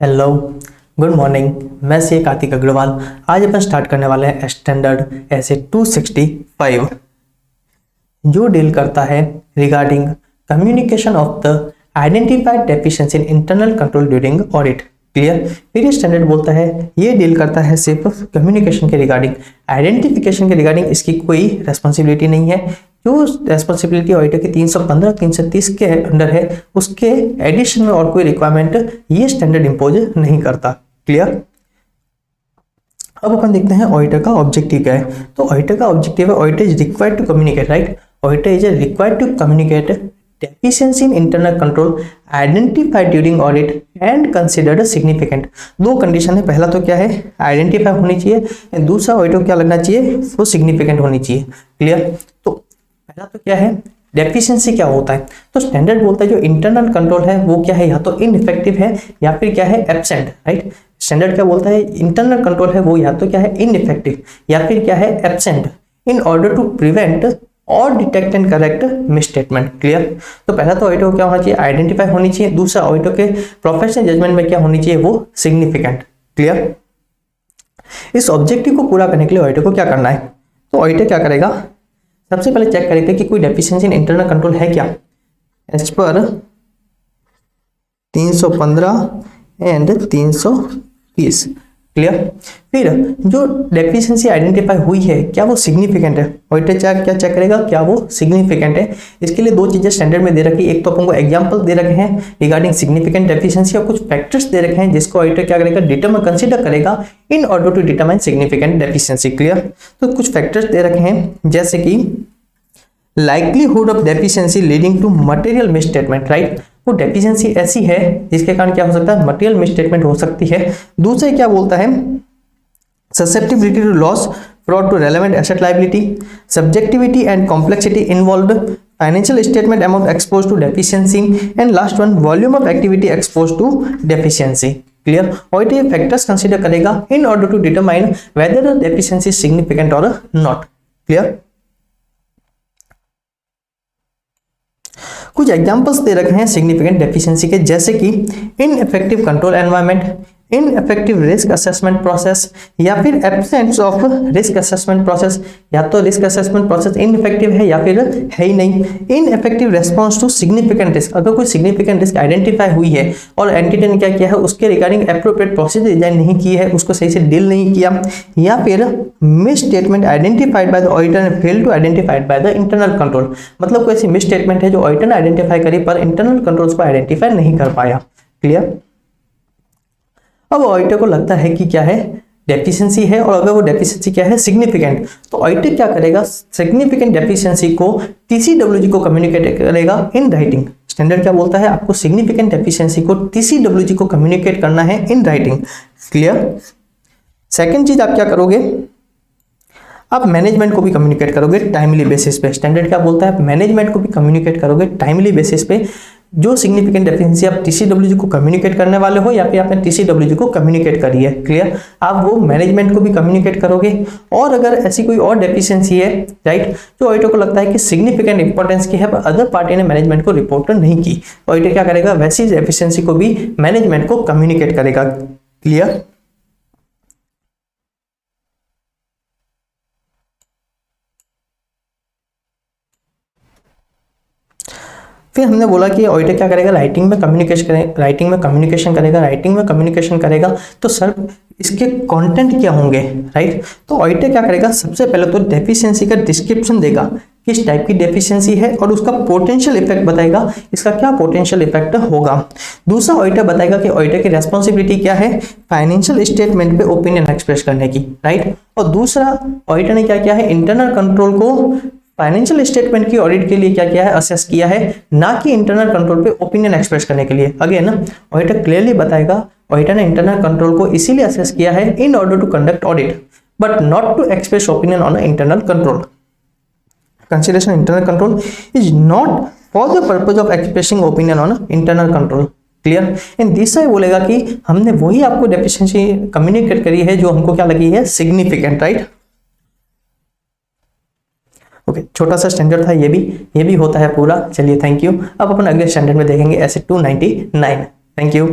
Hello, good morning. मैं सी कार्तिक अग्रवाल। आज अपन start करने वाले हैं स्टैंडर्ड ऐसे 265 जो डील करता है regarding communication of the identified deficiency in internal control during audit. Clear. फिर ये स्टैंडर्ड बोलता है ये डील करता है सिर्फ कम्युनिकेशन के रिगार्डिंग, आइडेंटिफिकेशन के रिगार्डिंग इसकी कोई रेस्पॉन्सिबिलिटी नहीं है। जो रेस्पॉन्सिबिलिटी ऑडिटर की 315 330 के अंडर है उसके एडिशन में और कोई रिक्वायरमेंट ये स्टैंडर्ड इंपोज नहीं करता। क्लियर। अब अपन देखते हैं ऑडिटर का ऑब्जेक्टिव क्या है। तो ऑडिटर का ऑब्जेक्टिव है auditor is required to communicate, right. Auditor is required to communicate deficiency in internal control identified during audit and considered significant. दो कंडीशन है, पहला तो क्या है आइडेंटिफाई होनी चाहिए, दूसरा ऑडिटर क्या लगना चाहिए वो सिग्निफिकेंट होनी चाहिए। क्लियर। तो पहला तो क्या है डेफिशिएंसी क्या होता है। तो स्टैंडर्ड बोलता है जो इंटरनल कंट्रोल है वो क्या है या तो इनइफेक्टिव है या फिर क्या है एब्सेंट, राइट। स्टैंडर्ड क्या बोलता है इंटरनल कंट्रोल है वो या तो क्या है इनइफेक्टिव या फिर क्या है absent in order to prevent और detect and correct misstatement. Clear. तो पहला तो ऑडिटर क्या होना चाहिए आइडेंटिफाई होनी चाहिए, दूसरा ऑडिटर के प्रोफेशनल जजमेंट में क्या होनी चाहिए वो सिग्निफिकेंट। क्लियर। इस ऑब्जेक्टिव को पूरा करने के लिए ऑडिटर को क्या करना है। तो ऑडिटर क्या करेगा, सबसे पहले चेक करेगा कि कोई डेफिशिएंसी इन इंटरनल कंट्रोल है क्या एज पर 315 एंड 330। क्लियर। फिर जो डेफिशिएंसी आइडेंटिफाई हुई है क्या वो सिग्निफिकेंट है। ऑडिटर क्या चेक करेगा क्या वो सिग्निफिकेंट है। इसके लिए दो चीजें स्टैंडर्ड में दे रखी है, एक तो अपन को एग्जांपल दे रखे हैं रिगार्डिंग सिग्निफिकेंट डेफिशिएंसी और कुछ फैक्टर्स दे रखे हैं जिसको ऑडिटर क्या करेगा डिटरमाइन कंसीडर करेगा in order to determine significant deficiency. Clear. तो कुछ फैक्टर्स दे रखे हैं जैसे कि likelihood of deficiency leading to material misstatement, right. वो डेफिशिएंसी ऐसी है जिसके कारण क्या हो सकता है मटेरियल मिसस्टेटमेंट हो सकती है। दूसरे क्या बोलता है susceptibility to loss fraud to relevant asset liability, subjectivity and complexity involved, financial statement amount expose to deficiency and last one volume of activity expose to deficiency. Clear. और ये फैक्टर्स कंसीडर करेगा in order to determine whether the deficiency is significant और not. Clear. कुछ examples दे रखे हैं significant deficiency के जैसे कि ineffective control environment, ineffective risk assessment process या फिर absence of risk assessment process. या तो रिस्क असेसमेंट प्रोसेस इनइफेक्टिव है या फिर है ही नहीं। Ineffective response to significant risk, अगर कोई सिग्निफिकेंट रिस्क आइडेंटिफाई हुई है और एंटिटी ने क्या किया है उसके रिगार्डिंग एप्रोप्रिएट प्रोसीजर डिजाइन नहीं की है, उसको सही से डील नहीं किया, या फिर misstatement identified by the auditor and fail to identified by the internal control. मतलब कोई ऐसी मिस स्टेटमेंट है जो ऑडिटर ने आइडेंटिफाई करी पर इंटरनल कंट्रोल्स को आइडेंटिफाई नहीं कर पाया। क्लियर। अब ऑडिटर को लगता है कि क्या है डेफिशिएंसी है और अगर वो डेफिशिएंसी क्या है सिग्निफिकेंट, तो ऑडिटर क्या करेगा सिग्निफिकेंट डेफिशिएंसी को टीसीडब्ल्यूजी को कम्युनिकेट करेगा इन राइटिंग। स्टैंडर्ड क्या बोलता है आपको सिग्निफिकेंट डेफिशिएंसी को टीसीडब्ल्यूजी को कम्युनिकेट करना है इन राइटिंग। क्लियर। सेकंड चीज आप क्या करोगे, आप मैनेजमेंट को भी कम्युनिकेट करोगे टाइमली बेसिस पे। स्टैंडर्ड क्या बोलता है मैनेजमेंट को भी कम्युनिकेट करोगे टाइमली बेसिस पे। जो सिग्निफिकेंट डेफिशिएंसी आप टीसीडब्ल्यूजी को कम्युनिकेट करने वाले हो या फिर आपने टीसीडब्ल्यूजी को कम्युनिकेट करी है। क्लियर। आप वो मैनेजमेंट को भी कम्युनिकेट करोगे। और अगर ऐसी कोई और डेफिशिएंसी है, राइट, जो ऑडिटर को लगता है कि सिग्निफिकेंट इंपॉर्टेंस की है पर अदर पार्टी ने मैनेजमेंट को रिपोर्ट नहीं की, तो ऑडिटर क्या करेगा वैसी डेफिशिएंसी को भी मैनेजमेंट को कम्युनिकेट करेगा। क्लियर। फिर हमने बोला कि ऑडिटर क्या करेगा राइटिंग में कम्युनिकेशन करेगा। तो सर इसके कंटेंट क्या होंगे, राइट। तो ऑडिटर क्या करेगा सबसे पहले तो डेफिशिएंसी का डिस्क्रिप्शन देगा किस टाइप की डेफिशिएंसी है और उसका पोटेंशियल इफेक्ट बताएगा इसका क्या पोटेंशियल इफेक्ट होगा। दूसरा ऑडिटर बताएगा कि ऑडिटर की रेस्पॉन्सिबिलिटी क्या है फाइनेंशियल स्टेटमेंट पे ओपिनियन एक्सप्रेस करने की, राइट। और दूसरा ऑडिटर ने क्या किया है इंटरनल कंट्रोल को फाइनेंशियल स्टेटमेंट की ऑडिट के लिए क्या किया है असेस किया है, ना कि इंटरनल कंट्रोल पे ओपिनियन एक्सप्रेस करने के लिए। अगेन ऑडिटर क्लियरली बताएगा ऑडिटर ने इंटरनल कंट्रोल को इसीलिए असेस किया है in order to conduct audit but not to express opinion on internal control. Consideration internal control is not for the purpose of expressing opinion on internal control. Clear. In this बोलेगा कि हमने वही आपको deficiency communicate करी है जो हमको क्या लगी है सिग्निफिकेंट, राइट। ओके, छोटा सा स्टैंडर्ड था ये भी होता है पूरा। चलिए थैंक यू। अब अपन अगले स्टैंडर्ड में देखेंगे ऐसे 299। Thank you.